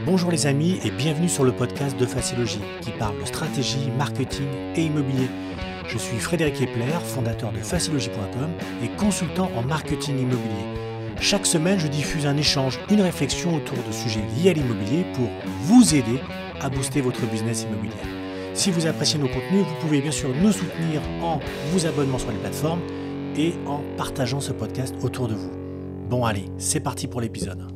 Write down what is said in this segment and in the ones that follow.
Bonjour les amis et bienvenue sur le podcast de Facilogie qui parle de stratégie, marketing et immobilier. Je suis Frédéric Epler, fondateur de Facilogie.com et consultant en marketing immobilier. Chaque semaine, je diffuse un échange, une réflexion autour de sujets liés à l'immobilier pour vous aider à booster votre business immobilier. Si vous appréciez nos contenus, vous pouvez bien sûr nous soutenir en vous abonnant sur les plateformes et en partageant ce podcast autour de vous. Bon allez, c'est parti pour l'épisode.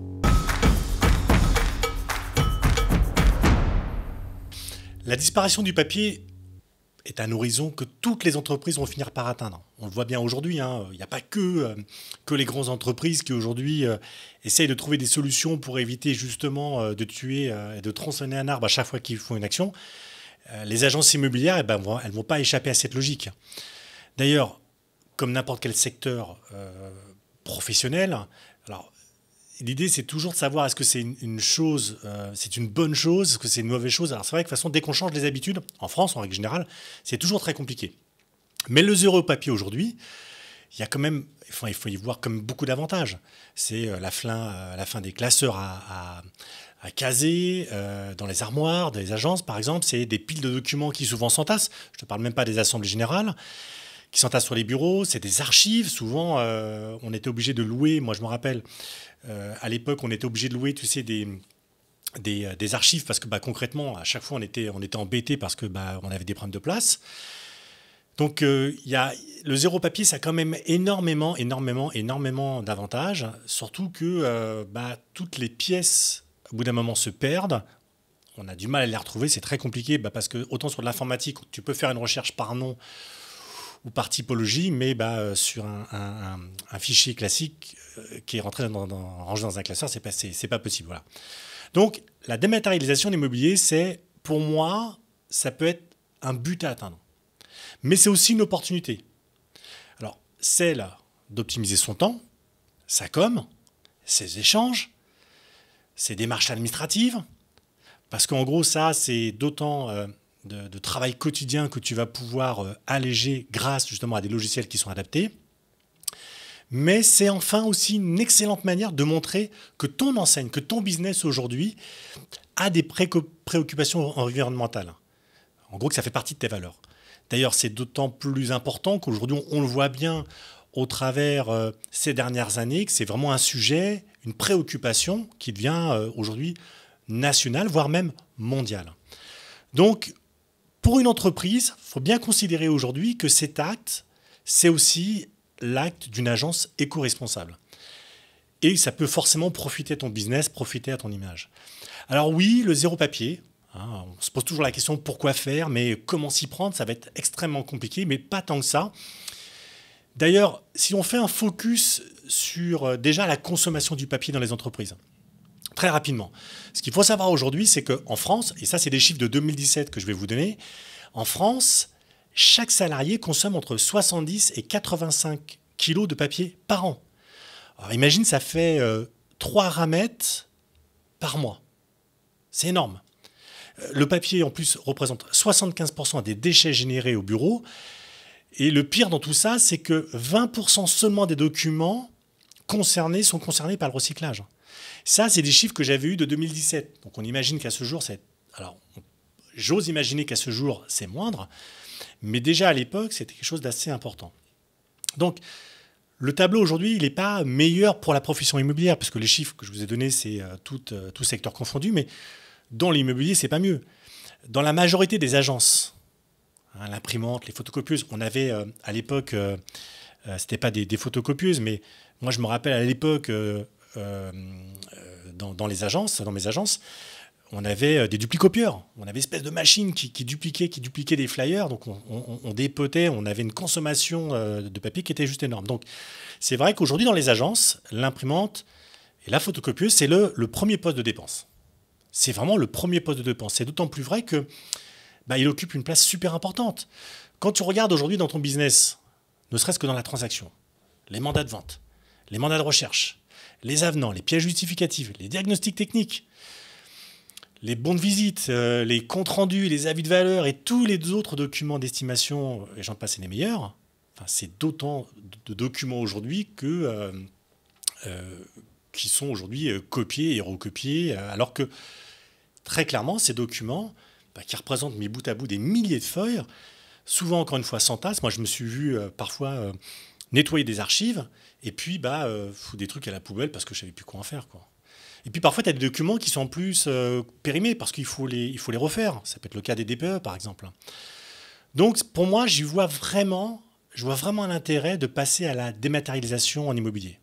La disparition du papier est un horizon que toutes les entreprises vont finir par atteindre. On le voit bien aujourd'hui, il n'y a pas que les grandes entreprises qui aujourd'hui essayent de trouver des solutions pour éviter justement de tuer et de tronçonner un arbre à chaque fois qu'ils font une action. Les agences immobilières, elles ne vont pas échapper à cette logique. D'ailleurs, comme n'importe quel secteur professionnel, alors l'idée, c'est toujours de savoir est-ce que c'est une chose, c'est une bonne chose, est-ce que c'est une mauvaise chose. Alors c'est vrai que de toute façon, dès qu'on change les habitudes, en France en règle générale, c'est toujours très compliqué. Mais le zéro papier aujourd'hui, il y a quand même, il faut y voir comme beaucoup d'avantages. C'est la fin des classeurs à caser dans les armoires, dans les agences par exemple. C'est des piles de documents qui souvent s'entassent. Je ne te parle même pas des assemblées générales qui s'entassent sur les bureaux. C'est des archives. Souvent, on était obligé de louer. Moi, je me rappelle. À l'époque, on était obligé de louer, tu sais, des archives parce que concrètement, à chaque fois, on était embêté parce que on avait des problèmes de place. Donc, le zéro papier, ça a quand même énormément d'avantages. Surtout que toutes les pièces, au bout d'un moment, se perdent. On a du mal à les retrouver. C'est très compliqué parce que autant sur de l'informatique, tu peux faire une recherche par nom ou par typologie, mais sur un fichier classique qui est rangé dans un classeur, c'est pas possible. Voilà. Donc, la dématérialisation de l'immobilier, pour moi, ça peut être un but à atteindre. Mais c'est aussi une opportunité. Alors, celle d'optimiser son temps, sa com, ses échanges, ses démarches administratives, parce qu'en gros, ça, c'est d'autant de travail quotidien que tu vas pouvoir alléger grâce justement à des logiciels qui sont adaptés. Mais c'est enfin aussi une excellente manière de montrer que ton enseigne, que ton business aujourd'hui a des préoccupations environnementales. En gros, que ça fait partie de tes valeurs. D'ailleurs, c'est d'autant plus important qu'aujourd'hui, on le voit bien au travers ces dernières années, que c'est vraiment un sujet, une préoccupation qui devient aujourd'hui nationale, voire même mondiale. Donc, pour une entreprise, il faut bien considérer aujourd'hui que cet acte, c'est aussi l'acte d'une agence éco-responsable. Et ça peut forcément profiter à ton business, profiter à ton image. Alors oui, le zéro papier, on se pose toujours la question pourquoi faire, mais comment s'y prendre, ça va être extrêmement compliqué, mais pas tant que ça. D'ailleurs, si on fait un focus sur déjà la consommation du papier dans les entreprises, très rapidement. Ce qu'il faut savoir aujourd'hui, c'est qu'en France, et ça c'est des chiffres de 2017 que je vais vous donner, en France, chaque salarié consomme entre 70 et 85 kilos de papier par an. Alors imagine, ça fait 3 ramettes par mois. C'est énorme. Le papier, en plus, représente 75% des déchets générés au bureau. Et le pire dans tout ça, c'est que 20% seulement des documents sont concernés par le recyclage. Ça, c'est des chiffres que j'avais eus de 2017. Donc on imagine qu'à ce jour, j'ose imaginer qu'à ce jour, c'est moindre. Mais déjà à l'époque, c'était quelque chose d'assez important. Donc, le tableau aujourd'hui, il n'est pas meilleur pour la profession immobilière, puisque les chiffres que je vous ai donnés, c'est tout secteur confondu, mais dans l'immobilier, c'est pas mieux. Dans la majorité des agences, l'imprimante, les photocopieuses, on avait à l'époque, c'était pas des photocopieuses, mais moi je me rappelle à l'époque, dans mes agences, on avait des duplicopieurs. On avait une espèce de machine qui dupliquait des flyers. Donc, on dépotait, on avait une consommation de papier qui était juste énorme. Donc, c'est vrai qu'aujourd'hui, dans les agences, l'imprimante et la photocopieuse, c'est le premier poste de dépense. C'est vraiment le premier poste de dépense. C'est d'autant plus vrai que il occupe une place super importante. Quand tu regardes aujourd'hui dans ton business, ne serait-ce que dans la transaction, les mandats de vente, les mandats de recherche, les avenants, les pièces justificatives, les diagnostics techniques, les bons de visite, les comptes rendus, les avis de valeur et tous les autres documents d'estimation, et j'en passe, et les meilleurs, c'est d'autant de documents aujourd'hui qui sont aujourd'hui copiés et recopiés, alors que très clairement, ces documents qui représentent mis bout à bout des milliers de feuilles, souvent encore une fois sans tasse. Moi, je me suis vu parfois nettoyer des archives et puis foutre des trucs à la poubelle parce que je savais plus quoi en faire, quoi. Et puis parfois, tu as des documents qui sont en plus périmés parce qu'il faut les refaire. Ça peut être le cas des DPE, par exemple. Donc, pour moi, je vois vraiment l'intérêt de passer à la dématérialisation en immobilier.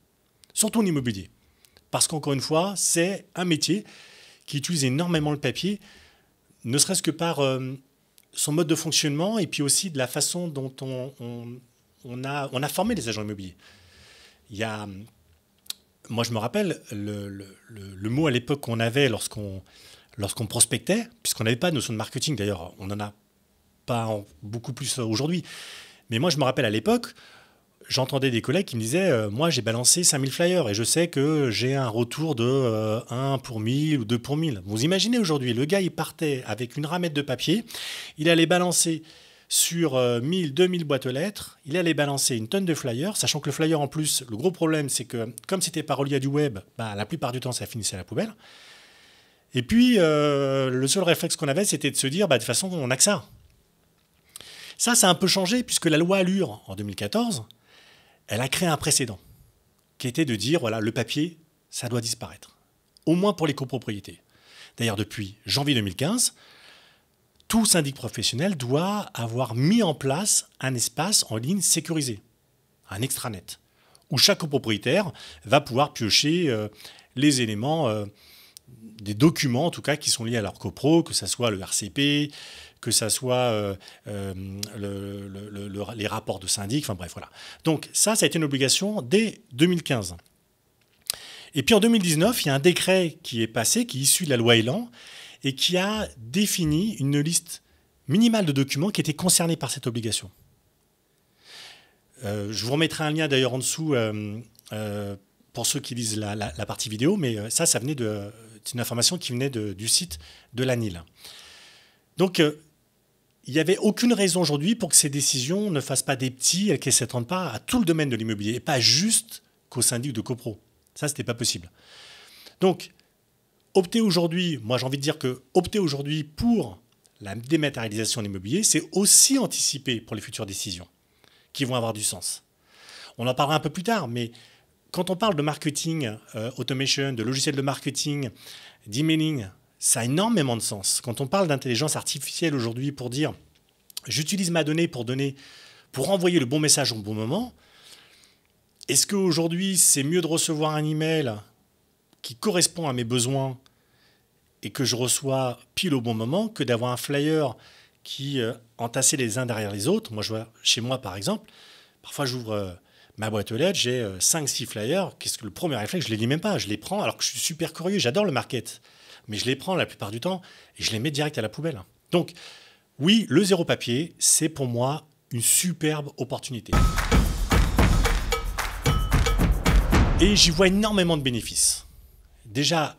Surtout en immobilier. Parce qu'encore une fois, c'est un métier qui utilise énormément le papier, ne serait-ce que par son mode de fonctionnement et puis aussi de la façon dont on a formé les agents immobiliers. Moi, je me rappelle le mot à l'époque qu'on avait lorsqu'on prospectait, puisqu'on n'avait pas de notion de marketing, d'ailleurs, on n'en a pas beaucoup plus aujourd'hui. Mais moi, je me rappelle à l'époque, j'entendais des collègues qui me disaient moi, j'ai balancé 5000 flyers et je sais que j'ai un retour de 1 pour 1000 ou 2 pour 1000. Vous imaginez aujourd'hui, le gars, il partait avec une ramette de papier, il allait balancer sur 1000, 2000 boîtes aux lettres, il allait balancer une tonne de flyers, sachant que le flyer, en plus, le gros problème, c'est que comme c'était pas relié à du web, la plupart du temps, ça finissait à la poubelle. Et puis, le seul réflexe qu'on avait, c'était de se dire de toute façon, on n'a que ça. Ça a un peu changé, puisque la loi Allure, en 2014, elle a créé un précédent, qui était de dire, voilà, le papier, ça doit disparaître. Au moins pour les copropriétés. D'ailleurs, depuis janvier 2015, tout syndic professionnel doit avoir mis en place un espace en ligne sécurisé, un extranet, où chaque copropriétaire va pouvoir piocher les éléments, des documents en tout cas qui sont liés à leur copro, que ce soit le RCP, que ce soit les rapports de syndic, enfin bref, voilà. Donc ça a été une obligation dès 2015. Et puis en 2019, il y a un décret qui est passé, qui est issu de la loi Elan, et qui a défini une liste minimale de documents qui étaient concernés par cette obligation. Je vous remettrai un lien d'ailleurs en dessous pour ceux qui lisent la partie vidéo, mais ça venait c'est une information qui venait du site de l'ANIL. Donc, il n'y avait aucune raison aujourd'hui pour que ces décisions ne fassent pas des petits et qu'elles ne s'étendent pas à tout le domaine de l'immobilier, et pas juste qu'au syndic de copro. Ça, ce n'était pas possible. Donc, opter aujourd'hui, moi j'ai envie de dire que opter aujourd'hui pour la dématérialisation de l'immobilier, c'est aussi anticiper pour les futures décisions qui vont avoir du sens. On en parlera un peu plus tard, mais quand on parle de marketing, automation, de logiciels de marketing, d'emailing, ça a énormément de sens. Quand on parle d'intelligence artificielle aujourd'hui pour dire j'utilise ma donnée pour envoyer le bon message au bon moment, est-ce qu'aujourd'hui c'est mieux de recevoir un email qui correspond à mes besoins et que je reçois pile au bon moment que d'avoir un flyer qui entassé les uns derrière les autres? Moi, je vois chez moi par exemple, parfois j'ouvre ma boîte aux lettres, j'ai 5-6 flyers. Qu'est-ce que le premier réflexe? Je ne les lis même pas, je les prends alors que je suis super curieux, j'adore le market. Mais je les prends la plupart du temps et je les mets direct à la poubelle. Donc oui, le zéro papier, c'est pour moi une superbe opportunité. Et j'y vois énormément de bénéfices. Déjà,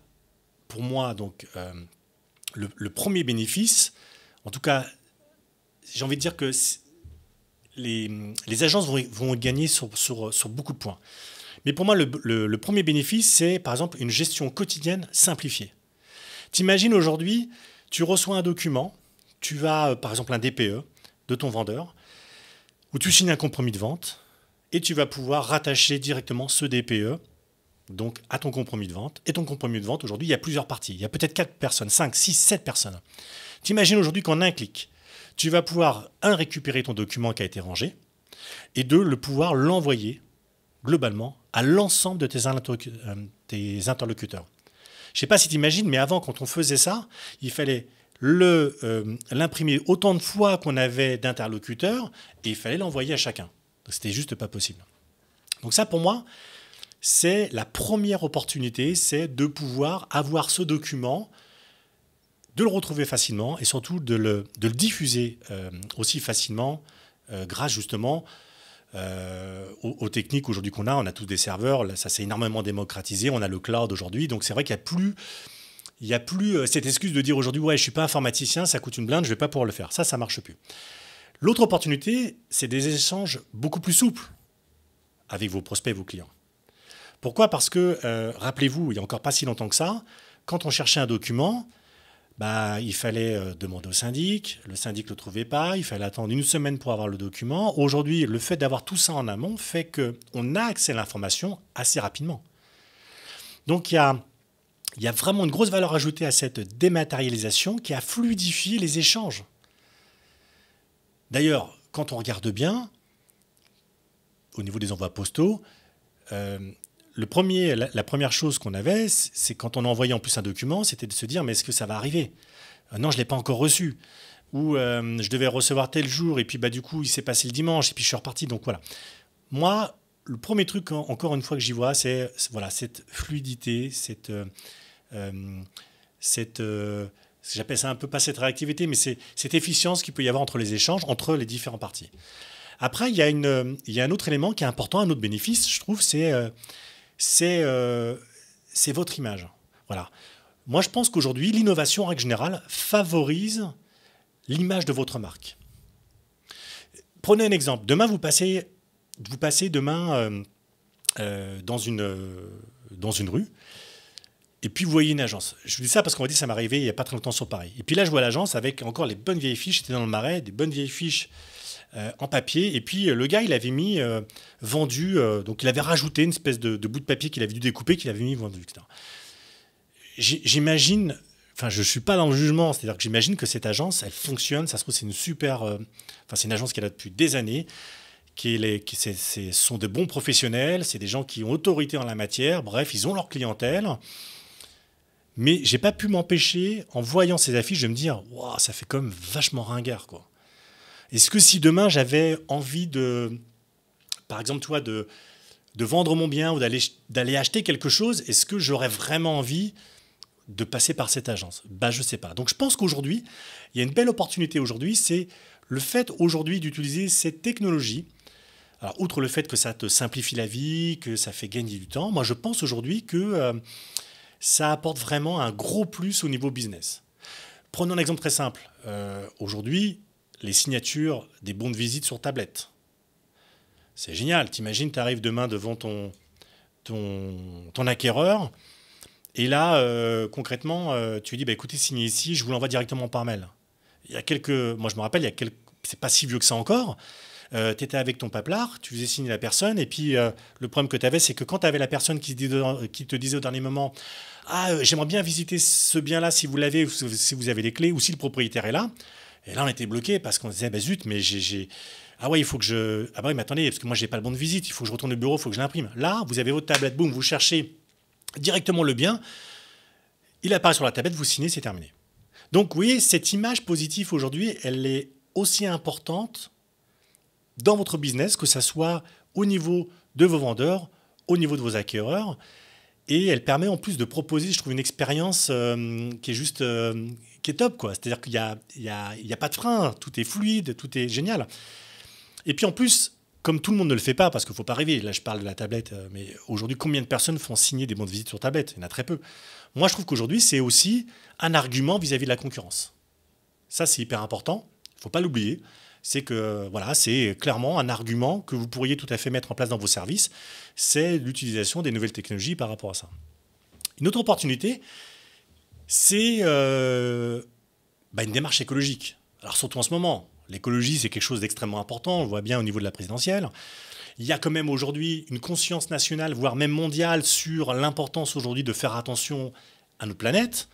pour moi, donc, le premier bénéfice, en tout cas, j'ai envie de dire que les agences vont gagner sur beaucoup de points. Mais pour moi, le premier bénéfice, c'est par exemple une gestion quotidienne simplifiée. T'imagines aujourd'hui, tu reçois un document, tu vas par exemple un DPE de ton vendeur, où tu signes un compromis de vente, et tu vas pouvoir rattacher directement ce DPE donc à ton compromis de vente. Et ton compromis de vente, aujourd'hui, il y a plusieurs parties. Il y a peut-être 4 personnes, 5, 6, 7 personnes. T'imagines aujourd'hui qu'en un clic, tu vas pouvoir, récupérer ton document qui a été rangé, et pouvoir l'envoyer globalement à l'ensemble de tes interlocuteurs. Je ne sais pas si tu imagines, mais avant, quand on faisait ça, il fallait l'imprimer autant de fois qu'on avait d'interlocuteurs et il fallait l'envoyer à chacun. C'était juste pas possible. Donc ça, pour moi, c'est la première opportunité, c'est de pouvoir avoir ce document, de le retrouver facilement et surtout de le diffuser aussi facilement grâce justement aux techniques aujourd'hui qu'on a. On a tous des serveurs, là, ça s'est énormément démocratisé, on a le cloud aujourd'hui, donc c'est vrai qu'il n'y a plus cette excuse de dire aujourd'hui ouais, je ne suis pas informaticien, ça coûte une blinde, je ne vais pas pouvoir le faire. Ça ne marche plus. L'autre opportunité, c'est des échanges beaucoup plus souples avec vos prospects et vos clients. Pourquoi ? Parce que, rappelez-vous, il n'y a encore pas si longtemps que ça, quand on cherchait un document, bah, il fallait demander au syndic, le syndic ne le trouvait pas, il fallait attendre une semaine pour avoir le document. Aujourd'hui, le fait d'avoir tout ça en amont fait qu'on a accès à l'information assez rapidement. Donc il y a vraiment une grosse valeur ajoutée à cette dématérialisation qui a fluidifié les échanges. D'ailleurs, quand on regarde bien, au niveau des envois postaux, la première chose qu'on avait, c'est quand on envoyait en plus un document, c'était de se dire mais est-ce que ça va arriver? Non, je ne l'ai pas encore reçu. Ou je devais recevoir tel jour, et puis bah, du coup, il s'est passé le dimanche, et puis je suis reparti. Donc voilà. Moi, le premier truc, encore une fois, que j'y vois, c'est voilà, cette fluidité, j'appelle ça un peu pas cette réactivité, mais c'est cette efficience qu'il peut y avoir entre les échanges, entre les différentes parties. Après, il y a un autre élément qui est important, un autre bénéfice, je trouve, c'est votre image. Voilà. Moi, je pense qu'aujourd'hui, l'innovation, en règle générale, favorise l'image de votre marque. Prenez un exemple. Demain, vous passez demain dans une rue, et puis vous voyez une agence. Je vous dis ça parce qu'on m'a dit que ça m'est arrivé il n'y a pas très longtemps sur Paris. Et puis là, je vois l'agence avec encore les bonnes vieilles fiches. J'étais dans le Marais, des bonnes vieilles fiches en papier. Et puis le gars, il avait mis vendu, donc il avait rajouté une espèce de bout de papier qu'il avait dû découper, qu'il avait mis vendu, etc. J'imagine, enfin je ne suis pas dans le jugement, c'est-à-dire que j'imagine que cette agence, elle fonctionne, ça se trouve c'est une super, c'est une agence qui est là depuis des années, ce sont de bons professionnels, c'est des gens qui ont autorité en la matière, bref, ils ont leur clientèle, mais j'ai pas pu m'empêcher, en voyant ces affiches, de me dire, wow, ça fait quand même vachement ringard, quoi. Est-ce que si demain j'avais envie par exemple, toi, de vendre mon bien ou d'aller acheter quelque chose, est-ce que j'aurais vraiment envie de passer par cette agence? Bah, je ne sais pas. Donc je pense qu'aujourd'hui, il y a une belle opportunité aujourd'hui, c'est le fait aujourd'hui d'utiliser cette technologie. Alors, outre le fait que ça te simplifie la vie, que ça fait gagner du temps, moi je pense aujourd'hui que ça apporte vraiment un gros plus au niveau business. Prenons un exemple très simple. Aujourd'hui, les signatures des bons de visite sur tablette. C'est génial. T'imagines, tu arrives demain devant ton acquéreur. Et là, concrètement, tu lui dis, bah, écoutez, signez ici, je vous l'envoie directement par mail. Moi je me rappelle, c'est pas si vieux que ça encore, tu étais avec ton paplard, tu faisais signer la personne, et puis le problème que tu avais, c'est que quand tu avais la personne qui te disait au dernier moment, ah, j'aimerais bien visiter ce bien-là si vous l'avez, si vous avez les clés, ou si le propriétaire est là, et là on était bloqué parce qu'on disait, bah zut, mais ah ouais, il faut que je... Ah bah oui, mais attendez, parce que moi j'ai pas le bon de visite, il faut que je retourne au bureau, il faut que je l'imprime. Là, vous avez votre tablette, boum, vous cherchez directement le bien, il apparaît sur la tablette, vous signez, c'est terminé. Donc, vous voyez, cette image positive aujourd'hui, elle est aussi importante dans votre business, que ce soit au niveau de vos vendeurs, au niveau de vos acquéreurs, et elle permet en plus de proposer, je trouve, une expérience qui est juste, qui est top, quoi. C'est-à-dire qu'il y a pas de frein, tout est fluide, tout est génial. Et puis en plus, comme tout le monde ne le fait pas, parce qu'il ne faut pas rêver, là je parle de la tablette, mais aujourd'hui, combien de personnes font signer des bons de visite sur tablette? Il y en a très peu. Moi, je trouve qu'aujourd'hui, c'est aussi un argument vis-à-vis de la concurrence. Ça, c'est hyper important, il ne faut pas l'oublier. C'est que voilà, c'est clairement un argument que vous pourriez tout à fait mettre en place dans vos services, c'est l'utilisation des nouvelles technologies par rapport à ça. Une autre opportunité, c'est une démarche écologique. Alors surtout en ce moment, l'écologie, c'est quelque chose d'extrêmement important, on le voit bien au niveau de la présidentielle. Il y a quand même aujourd'hui une conscience nationale, voire même mondiale, sur l'importance aujourd'hui de faire attention à notre planète.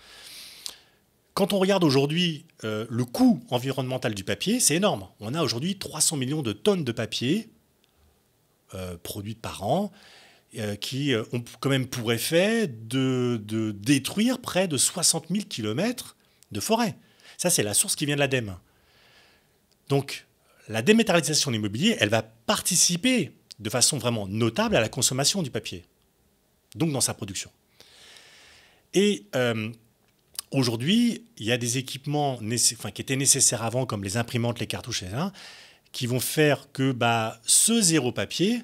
Quand on regarde aujourd'hui le coût environnemental du papier, c'est énorme. On a aujourd'hui 300 millions de tonnes de papier produites par an qui ont quand même pour effet de détruire près de 60 000 kilomètres de forêt. Ça, c'est la source qui vient de l'ADEME. Donc, la dématérialisation de l'immobilier, elle va participer de façon vraiment notable à la consommation du papier, donc dans sa production. Et aujourd'hui, il y a des équipements qui étaient nécessaires avant, comme les imprimantes, les cartouches, etc., qui vont faire que ce zéro papier,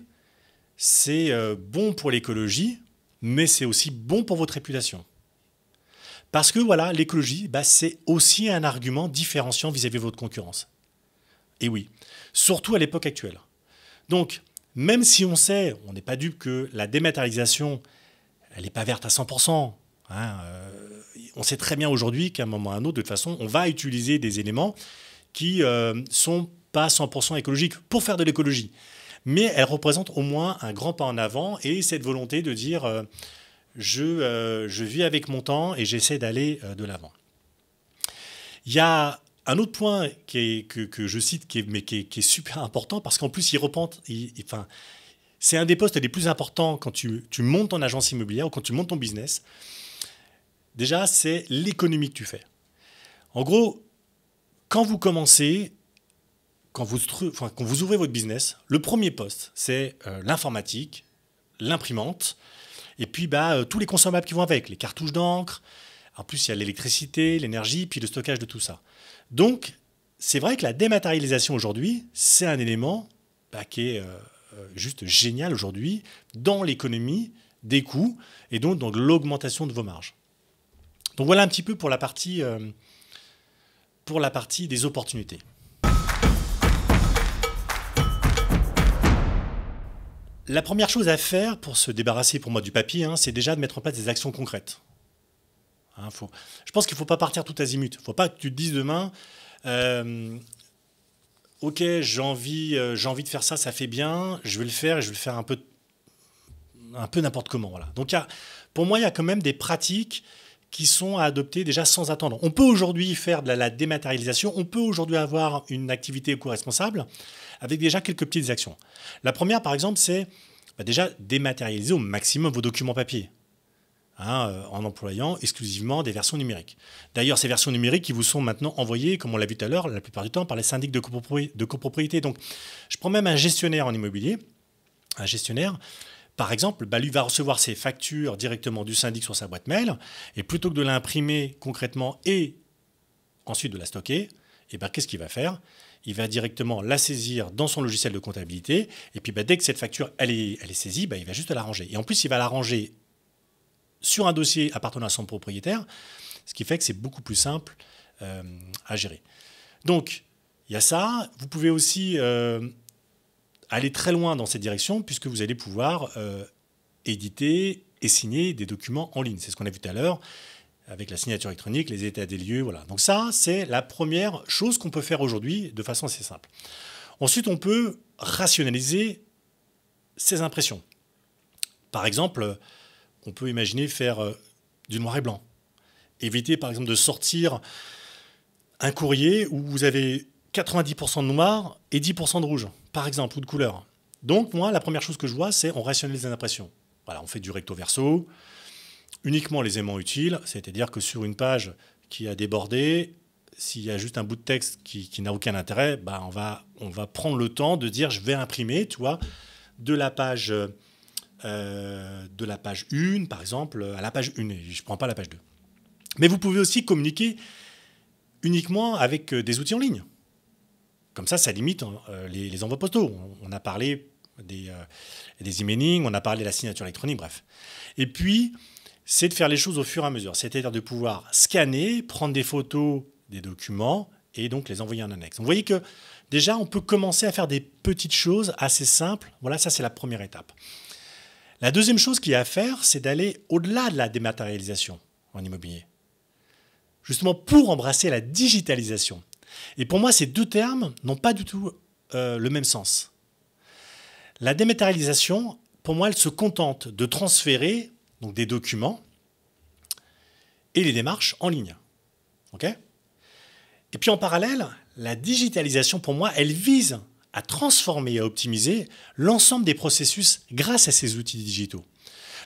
c'est bon pour l'écologie, mais c'est aussi bon pour votre réputation. Parce que voilà, l'écologie, c'est aussi un argument différenciant vis-à-vis de votre concurrence. Et oui, surtout à l'époque actuelle. Donc, même si on sait, on n'est pas dupe que la dématérialisation, elle n'est pas verte à 100%. on sait très bien aujourd'hui qu'à un moment ou à un autre, de toute façon, on va utiliser des éléments qui sont pas 100% écologiques pour faire de l'écologie. Mais elles représentent au moins un grand pas en avant et cette volonté de dire je vis avec mon temps et j'essaie d'aller de l'avant. Il y a un autre point que je cite qui est super important parce qu'en plus, c'est un des postes les plus importants quand tu montes ton agence immobilière ou quand tu montes ton business. Déjà, c'est l'économie que tu fais. En gros, quand vous commencez, quand vous ouvrez votre business, le premier poste, c'est l'informatique, l'imprimante, et puis tous les consommables qui vont avec, les cartouches d'encre. En plus, il y a l'électricité, l'énergie, puis le stockage de tout ça. Donc, c'est vrai que la dématérialisation aujourd'hui, c'est un élément qui est juste génial aujourd'hui dans l'économie des coûts et donc dans l'augmentation de vos marges. Donc voilà un petit peu pour la partie des opportunités. La première chose à faire pour se débarrasser pour moi du papier, c'est déjà de mettre en place des actions concrètes. Je pense qu'il ne faut pas partir tout azimut. Il ne faut pas que tu te dises demain ok, j'ai envie de faire ça, ça fait bien, je vais le faire et je vais le faire un peu n'importe comment. Voilà. Donc pour moi, il y a quand même des pratiques qui sont à adopter déjà sans attendre. On peut aujourd'hui faire de la dématérialisation, on peut aujourd'hui avoir une activité éco-responsable avec déjà quelques petites actions. La première, par exemple, c'est déjà dématérialiser au maximum vos documents papier. En employant exclusivement des versions numériques. D'ailleurs, ces versions numériques qui vous sont maintenant envoyées, comme on l'a vu tout à l'heure, la plupart du temps par les syndics de copropriété. Donc, je prends même un gestionnaire en immobilier. Un gestionnaire, par exemple, lui va recevoir ses factures directement du syndic sur sa boîte mail, et plutôt que de l'imprimer concrètement et ensuite de la stocker, qu'est-ce qu'il va faire ? Il va directement la saisir dans son logiciel de comptabilité, et puis dès que cette facture elle est saisie, il va juste la ranger. Et en plus, il va la ranger sur un dossier appartenant à son propriétaire, ce qui fait que c'est beaucoup plus simple à gérer. Donc, il y a ça. Vous pouvez aussi aller très loin dans cette direction, puisque vous allez pouvoir éditer et signer des documents en ligne. C'est ce qu'on a vu tout à l'heure, avec la signature électronique, les états des lieux. Voilà. Donc ça, c'est la première chose qu'on peut faire aujourd'hui de façon assez simple. Ensuite, on peut rationaliser ses impressions. Par exemple, on peut imaginer faire du noir et blanc. Éviter, par exemple, de sortir un courrier où vous avez 90% de noir et 10% de rouge, par exemple, ou de couleur. Donc, moi, la première chose que je vois, c'est on rationalise les impressions. Voilà, on fait du recto-verso, uniquement les éléments utiles, c'est-à-dire que sur une page qui a débordé, s'il y a juste un bout de texte qui n'a aucun intérêt, on va prendre le temps de dire je vais imprimer, de la page 1, par exemple, à la page 1, et je ne prends pas la page 2. Mais vous pouvez aussi communiquer uniquement avec des outils en ligne. Comme ça limite les envois postaux. On a parlé des emailing, on a parlé de la signature électronique, bref. Et puis, c'est de faire les choses au fur et à mesure. C'est-à-dire de pouvoir scanner, prendre des photos des documents et donc les envoyer en annexe. Vous voyez que déjà, on peut commencer à faire des petites choses assez simples. Voilà, ça c'est la première étape. La deuxième chose qu'il y a à faire, c'est d'aller au-delà de la dématérialisation en immobilier. Justement pour embrasser la digitalisation. Et pour moi, ces deux termes n'ont pas du tout le même sens. La dématérialisation, pour moi, elle se contente de transférer donc, des documents et les démarches en ligne. Okay ? Et puis en parallèle, la digitalisation, pour moi, elle vise à transformer et à optimiser l'ensemble des processus grâce à ces outils digitaux.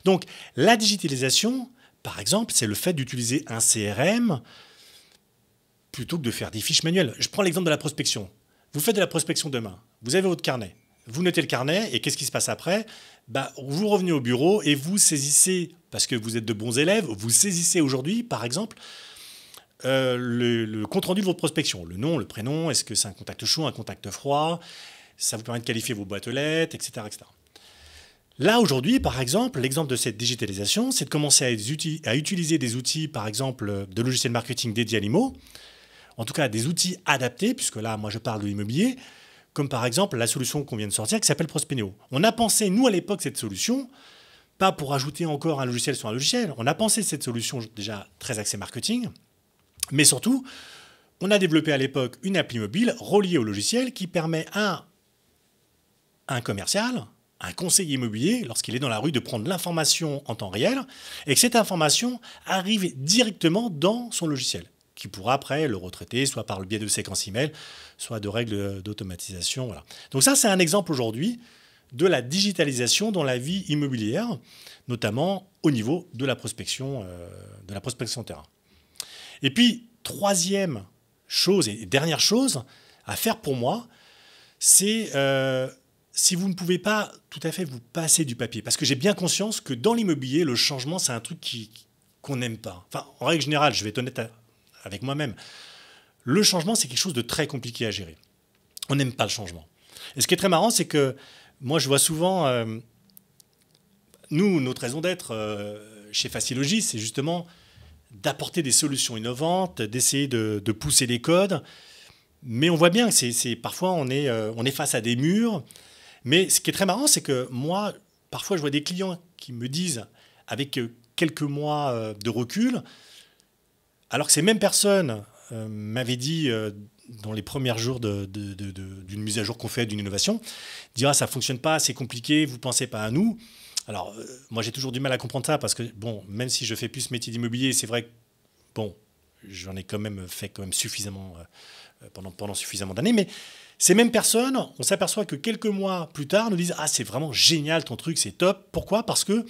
Donc la digitalisation, par exemple, c'est le fait d'utiliser un CRM plutôt que de faire des fiches manuelles. Je prends l'exemple de la prospection. Vous faites de la prospection demain, vous avez votre carnet, vous notez le carnet et qu'est-ce qui se passe après ? Vous revenez au bureau et vous saisissez, parce que vous êtes de bons élèves, vous saisissez aujourd'hui, par exemple, le compte-rendu de votre prospection. Le nom, le prénom, est-ce que c'est un contact chaud, un contact froid ? Ça vous permet de qualifier vos boîtes aux lettres, etc., etc. Là, aujourd'hui, par exemple, l'exemple de cette digitalisation, c'est de commencer à utiliser des outils, par exemple, de logiciels marketing dédiés à l'IMO, en tout cas des outils adaptés, puisque là, moi, je parle de l'immobilier, comme par exemple la solution qu'on vient de sortir qui s'appelle Prospeneo. On a pensé, nous, à l'époque, cette solution, pas pour ajouter encore un logiciel sur un logiciel. On a pensé cette solution déjà très axée marketing, mais surtout, on a développé à l'époque une appli mobile reliée au logiciel qui permet à un commercial, un conseiller immobilier, lorsqu'il est dans la rue, de prendre l'information en temps réel et que cette information arrive directement dans son logiciel, qui pourra après le retraiter, soit par le biais de séquences email, soit de règles d'automatisation. Voilà. Donc ça, c'est un exemple aujourd'hui de la digitalisation dans la vie immobilière, notamment au niveau de la prospection terrain. Et puis, troisième chose et dernière chose à faire pour moi, c'est si vous ne pouvez pas tout à fait vous passer du papier. Parce que j'ai bien conscience que dans l'immobilier, le changement, c'est un truc qu'on n'aime pas. Enfin, en règle générale, je vais être honnête avec moi-même, le changement, c'est quelque chose de très compliqué à gérer. On n'aime pas le changement. Et ce qui est très marrant, c'est que moi, je vois souvent, nous, notre raison d'être chez Facilogis, c'est justement d'apporter des solutions innovantes, d'essayer de pousser les codes. Mais on voit bien que parfois, on est face à des murs. Mais ce qui est très marrant, c'est que moi, parfois, je vois des clients qui me disent, avec quelques mois de recul, alors que ces mêmes personnes m'avaient dit, dans les premiers jours d'une mise à jour qu'on fait, d'une innovation, dire ah, ça ne fonctionne pas, c'est compliqué, vous ne pensez pas à nous. Alors, moi, j'ai toujours du mal à comprendre ça parce que, bon, même si je fais plus ce métier d'immobilier, c'est vrai que, bon, j'en ai quand même fait suffisamment pendant suffisamment d'années, mais ces mêmes personnes, on s'aperçoit que quelques mois plus tard, nous disent « Ah, c'est vraiment génial ton truc, c'est top ». Pourquoi ? Parce que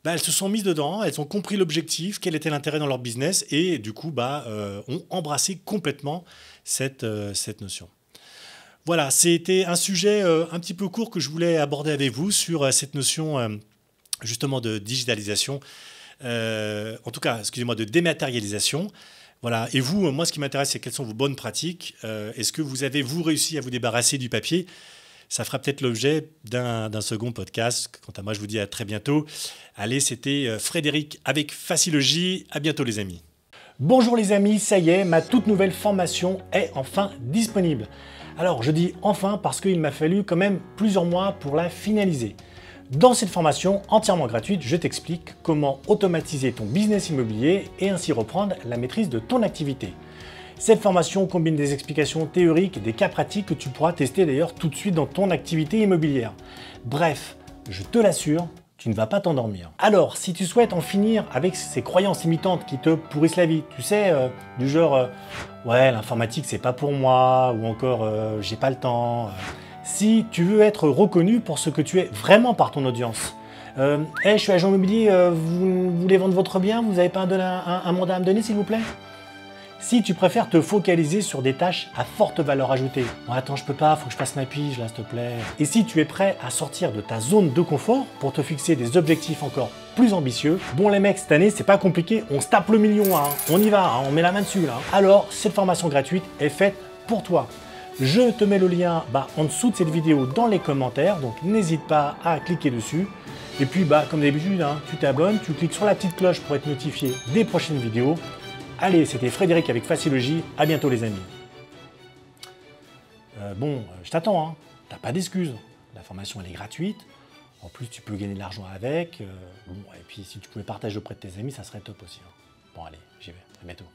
elles se sont mises dedans, elles ont compris l'objectif, quel était l'intérêt dans leur business et du coup, ont embrassé complètement cette notion. Voilà, c'était un sujet un petit peu court que je voulais aborder avec vous sur cette notion justement de digitalisation, en tout cas, excusez-moi, de dématérialisation. Voilà. Et vous, moi, ce qui m'intéresse, c'est quelles sont vos bonnes pratiques. Est-ce que vous avez, réussi à vous débarrasser du papier ? Ça fera peut-être l'objet d'un second podcast. Quant à moi, je vous dis à très bientôt. Allez, c'était Frédéric avec Facilogis. À bientôt, les amis. Bonjour les amis, ça y est, ma toute nouvelle formation est enfin disponible. Alors, je dis enfin parce qu'il m'a fallu quand même plusieurs mois pour la finaliser. Dans cette formation entièrement gratuite, je t'explique comment automatiser ton business immobilier et ainsi reprendre la maîtrise de ton activité. Cette formation combine des explications théoriques et des cas pratiques que tu pourras tester d'ailleurs tout de suite dans ton activité immobilière. Bref, je te l'assure, tu ne vas pas t'endormir. Alors, si tu souhaites en finir avec ces croyances limitantes qui te pourrissent la vie, tu sais, du genre ouais, l'informatique c'est pas pour moi, ou encore j'ai pas le temps. Si tu veux être reconnu pour ce que tu es vraiment par ton audience. Je suis agent immobilier, vous voulez vendre votre bien, vous n'avez pas un mandat à me donner s'il vous plaît? Si tu préfères te focaliser sur des tâches à forte valeur ajoutée. Bon, attends, je peux pas, faut que je fasse ma pige là, s'il te plaît. Et si tu es prêt à sortir de ta zone de confort pour te fixer des objectifs encore plus ambitieux. Bon les mecs, cette année, c'est pas compliqué, on se tape le million, hein. On y va, hein, on met la main dessus là. Alors, cette formation gratuite est faite pour toi. Je te mets le lien en dessous de cette vidéo dans les commentaires, donc n'hésite pas à cliquer dessus. Et puis, comme d'habitude, hein, tu t'abonnes, tu cliques sur la petite cloche pour être notifié des prochaines vidéos. Allez, c'était Frédéric avec Facilogis, à bientôt les amis. Je t'attends, hein. T'as pas d'excuses. La formation elle est gratuite, en plus tu peux gagner de l'argent avec. Et puis si tu pouvais partager auprès de tes amis, ça serait top aussi. Hein. Bon allez, j'y vais, à bientôt.